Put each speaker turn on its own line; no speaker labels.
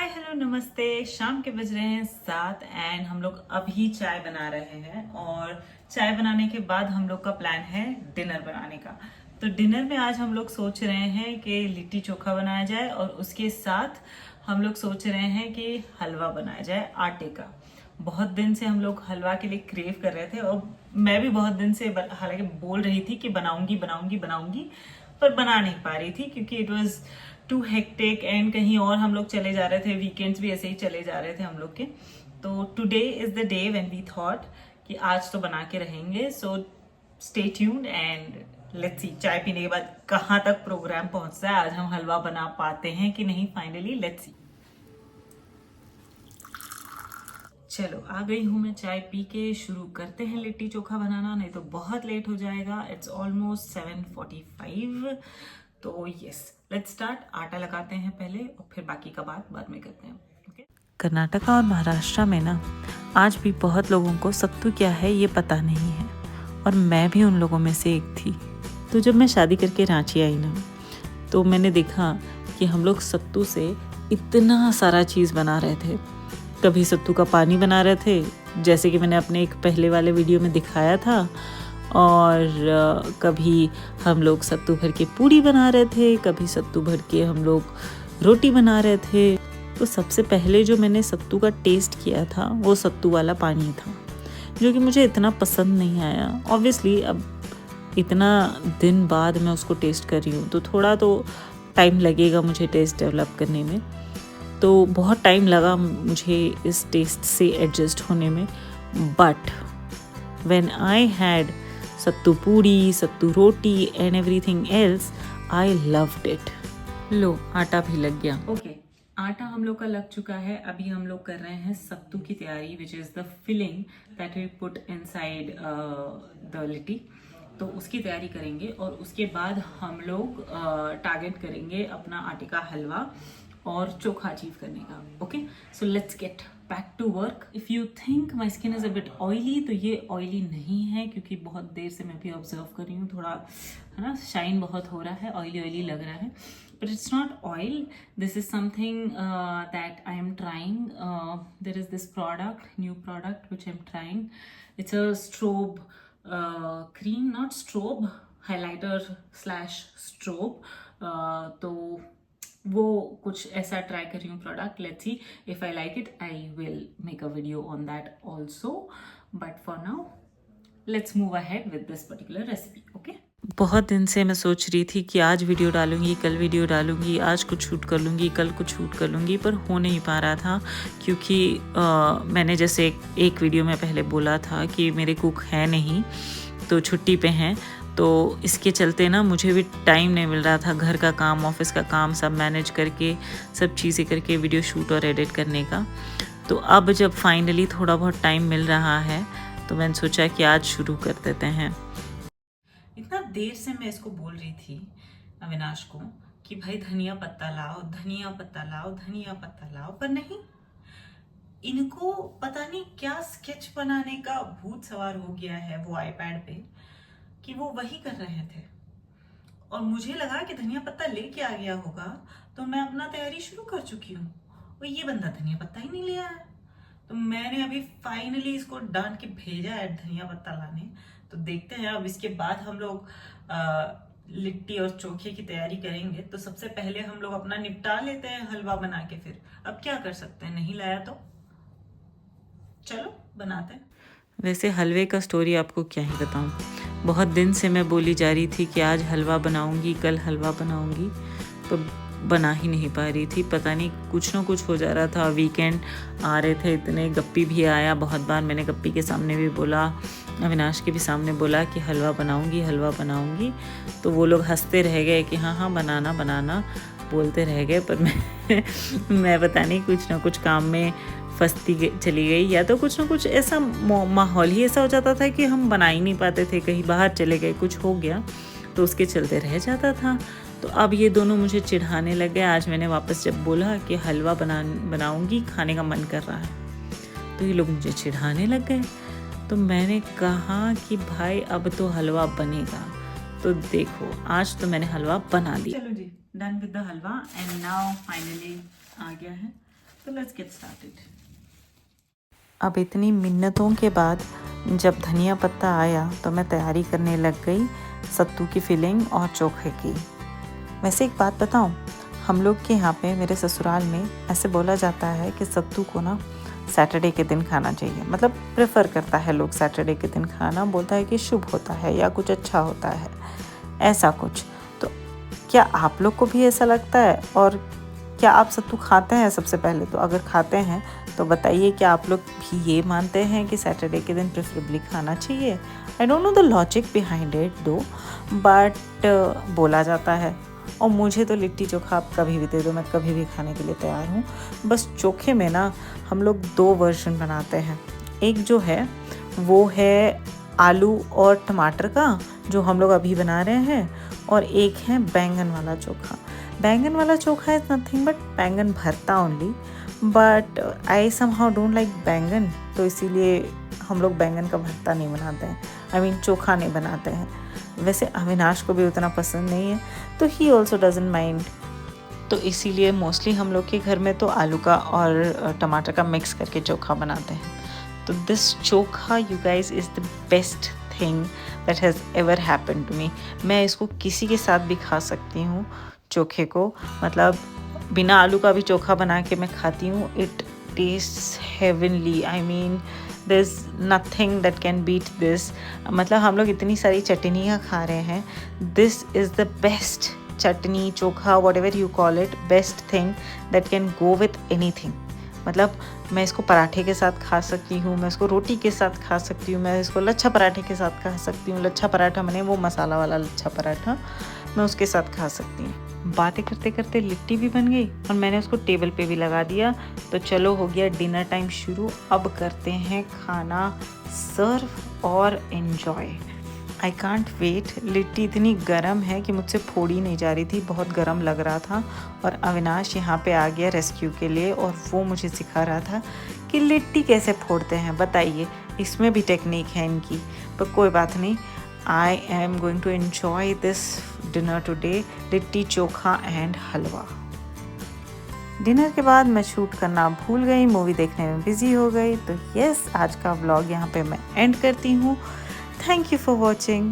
Hi hello नमस्ते। शाम के बज रहे हैं 7 एंड हम लोग अभी चाय बना रहे हैं और चाय बनाने के बाद हम लोग का प्लान है डिनर बनाने का। तो डिनर में आज हम लोग सोच रहे हैं कि लिट्टी चोखा बनाया जाए और उसके साथ हम लोग सोच रहे हैं कि हलवा बनाया जाए आटे का। बहुत दिन से हम लोग हलवा के लिए क्रेव कर रहे थे और मैं भी बहुत दिन से हालांकि बोल रही थी कि बनाऊंगी बनाऊंगी बनाऊंगी, पर बना नहीं पा रही थी क्योंकि it was too hectic and कहीं और हम लोग चले जा रहे थे। वीकेंड्स भी ऐसे ही चले जा रहे थे हम लोग के। तो today is the day when we thought कि आज तो बना के रहेंगे। So stay tuned and let's see चाय पीने के बाद कहाँ तक प्रोग्राम पहुंचता है। आज हम हलवा बना पाते हैं कि नहीं, फाइनली लेट्स सी। चलो आ गई हूँ मैं चाय पी के। शुरू करते हैं लिट्टी चोखा बनाना, नहीं तो बहुत लेट हो जाएगा। It's almost 7:45। तो यस लेट्स स्टार्ट। आटा लगाते हैं पहले और फिर बाकी का बात बाद में करते हैं। ओके।
कर्नाटका और महाराष्ट्र में ना आज भी बहुत लोगों को सत्तू क्या है ये पता नहीं है, और मैं भी उन लोगों में से एक थी। तो जब मैं शादी करके रांची आई ना, तो मैंने देखा कि हम लोग सत्तू से इतना सारा चीज़ बना रहे थे। कभी सत्तू का पानी बना रहे थे, जैसे कि मैंने अपने एक पहले वाले वीडियो में दिखाया था, और कभी हम लोग सत्तू भर के पूड़ी बना रहे थे, कभी सत्तू भर के हम लोग रोटी बना रहे थे। तो सबसे पहले जो मैंने सत्तू का टेस्ट किया था वो सत्तू वाला पानी था, जो कि मुझे इतना पसंद नहीं आया। ऑब्वियसली अब इतना दिन बाद मैं उसको टेस्ट कर रही हूँ तो थोड़ा तो टाइम लगेगा मुझे टेस्ट डेवलप करने में। तो बहुत टाइम लगा मुझे इस टेस्ट से एडजस्ट होने में। But when I had sattu puri, sattu roti and everything else, I loved it. लो आटा भी लग गया।
ओके, आटा हम लोग का लग चुका है। अभी हम लोग कर रहे हैं सत्तू की तैयारी, which is the filling that we put inside the litti. तो उसकी तैयारी करेंगे और उसके बाद हम लोग टारगेट करेंगे अपना आटे का हलवा और चोखा अचीव करने का। Okay, so let's get back to work. If you think my skin is a bit oily, तो ये ऑयली नहीं है, क्योंकि बहुत देर से मैं भी ऑब्जर्व कर रही हूँ, थोड़ा है ना शाइन बहुत हो रहा है, ऑयली ऑयली लग रहा है। But it's not oil. This is something that I am trying. There is this product, new product, which I'm trying. It's a strobe cream, not strobe, highlighter slash strobe. तो वो कुछ ऐसा try कर रही हूँ product. Let's see if I like it, I will make a video on that also. But for now let's move ahead with this particular recipe. Okay.
बहुत दिन से मैं सोच रही थी कि आज वीडियो डालूंगी, कल वीडियो डालूंगी, आज कुछ शूट कर लूँगी, कल कुछ शूट कर लूँगी, पर हो नहीं पा रहा था। क्योंकि मैंने जैसे एक वीडियो में पहले बोला था कि मेरे कुक है नहीं, तो छुट्टी पे हैं, तो इसके चलते ना मुझे भी टाइम नहीं मिल रहा था घर का काम, ऑफिस का काम सब मैनेज करके, सब चीज़ें करके वीडियो शूट और एडिट करने का। तो अब जब फाइनली थोड़ा बहुत टाइम मिल रहा है तो मैंने सोचा कि आज शुरू कर देते हैं।
इतना देर से मैं इसको बोल रही थी अविनाश को कि भाई धनिया पत्ता लाओ, धनिया पत्ता लाओ, धनिया पत्ता लाओ, पर नहीं, इनको पता नहीं क्या स्केच बनाने का भूत सवार हो गया है वो आईपैड पे, कि वो वही कर रहे थे। और मुझे लगा कि धनिया पत्ता लेके आ गया होगा, तो मैं अपना तैयारी शुरू कर चुकी हूँ और ये बंदा धनिया पत्ता ही नहीं ले आया। तो मैंने अभी फाइनली इसको डांट के भेजा है धनिया पत्ता लाने। तो देखते हैं अब इसके बाद हम लोग लिट्टी और चोखे की तैयारी करेंगे। तो सबसे पहले हम लोग अपना निपटा लेते हैं हलवा बना के, फिर अब क्या कर सकते हैं, नहीं लाया तो चलो बनाते हैं।
वैसे हलवे का स्टोरी आपको क्या ही बताऊं। बहुत दिन से मैं बोली जा रही थी कि आज हलवा बनाऊंगी, कल हलवा बनाऊंगी, तो बना ही नहीं पा रही थी। पता नहीं कुछ ना कुछ हो जा रहा था। वीकेंड आ रहे थे इतने, गप्पी भी आया बहुत बार। मैंने गप्पी के सामने भी बोला, अविनाश के भी सामने बोला कि हलवा बनाऊंगी, हलवा बनाऊंगी। तो वो लोग हंसते रह गए कि हाँ हाँ बनाना बनाना बोलते रह गए। पर मैं पता नहीं कुछ ना कुछ काम में फंसती चली गई, या तो कुछ ना कुछ ऐसा माहौल ही ऐसा हो जाता था कि हम बना ही नहीं पाते थे। कहीं बाहर चले गए, कुछ हो गया तो उसके चलते रह जाता था। तो अब ये दोनों मुझे चिढ़ाने लग गए। आज मैंने वापस जब बोला कि हलवा बनाऊंगी, खाने का मन कर रहा है, तो ये लोग मुझे चिढ़ाने लग गए। तो मैंने कहा कि भाई अब तो हलवा बनेगा। तो देखो आज तो मैंने हलवा बना लिया।
चलो जी, done with the halwa and now finally आ गया है। So let's get started.
अब इतनी मिन्नतों के बाद जब धनिया पत्ता आया तो मैं तैयारी करने लग गई सत्तू की फिलिंग और चोखे की। वैसे एक बात बताऊं, हम लोग के यहाँ पे मेरे ससुराल में ऐसे बोला जाता है कि सत्तू को ना सैटरडे के दिन खाना चाहिए, मतलब प्रेफर करता है लोग सैटरडे के दिन खाना, बोलता है कि शुभ होता है या कुछ अच्छा होता है, ऐसा कुछ। तो क्या आप लोग को भी ऐसा लगता है, और क्या आप सत्तू खाते हैं? सबसे पहले तो अगर खाते हैं तो बताइए, क्या आप लोग भी ये मानते हैं कि सैटरडे के दिन प्रेफरेबली खाना चाहिए? I don't know the logic behind it दो, बट बोला जाता है। और मुझे तो लिट्टी चोखा आप कभी भी दे दो, मैं कभी भी खाने के लिए तैयार हूँ। बस चोखे में ना हम लोग 2 वर्जन बनाते हैं। एक जो है वो है आलू और टमाटर का, जो हम लोग अभी बना रहे हैं, और एक है बैंगन वाला चोखा। बैंगन वाला चोखा इज़ नथिंग बट बैंगन भरता only, but I somehow don't like बैंगन, तो इसीलिए हम लोग बैंगन का भरता नहीं बनाते हैं, आई मीन चोखा नहीं बनाते हैं। वैसे अविनाश को भी उतना पसंद नहीं है, तो ही ऑल्सो डजंट माइंड, तो इसीलिए मोस्टली हम लोग के घर में तो आलू का और टमाटर का मिक्स करके चोखा बनाते हैं। तो this chokha you guys is the best thing that has ever happened to me. मैं इसको किसी के साथ भी खा सकती हूँ चोखे को, मतलब बिना आलू का भी चोखा बना के मैं खाती हूँ। It taste heavenly, I mean there is nothing that can beat this. मतलब हम लोग इतनी सारी चटनियाँ खा रहे हैं, this is the best chutney, chokha, whatever you call it, best thing that can go with anything. मतलब मैं इसको पराठे के साथ खा सकती हूँ, मैं इसको रोटी के साथ खा सकती हूँ, मैं इसको लच्छा पराठे के साथ खा सकती हूँ। लच्छा पराठा मैंने वो मसाला वाला लच्छा पराठा, मैं उसके साथ खा सकती हूँ। बातें करते करते लिट्टी भी बन गई और मैंने उसको टेबल पे भी लगा दिया। तो चलो हो गया डिनर टाइम शुरू, अब करते हैं खाना सर्व और एन्जॉय। I can't wait. लिट्टी इतनी गर्म है कि मुझसे फोड़ी नहीं जा रही थी, बहुत गर्म लग रहा था। और अविनाश यहाँ पे आ गया रेस्क्यू के लिए, और वो मुझे सिखा रहा था कि लिट्टी कैसे फोड़ते हैं। बताइए, इसमें भी टेक्निक है इनकी, पर कोई बात नहीं। I am going to enjoy this dinner today, litti chokha and halwa. Dinner के बाद मैं शूट करना भूल गई, मूवी देखने में बिजी हो गई। तो यस, आज का व्लॉग यहाँ पे मैं एंड करती हूँ। Thank you for watching.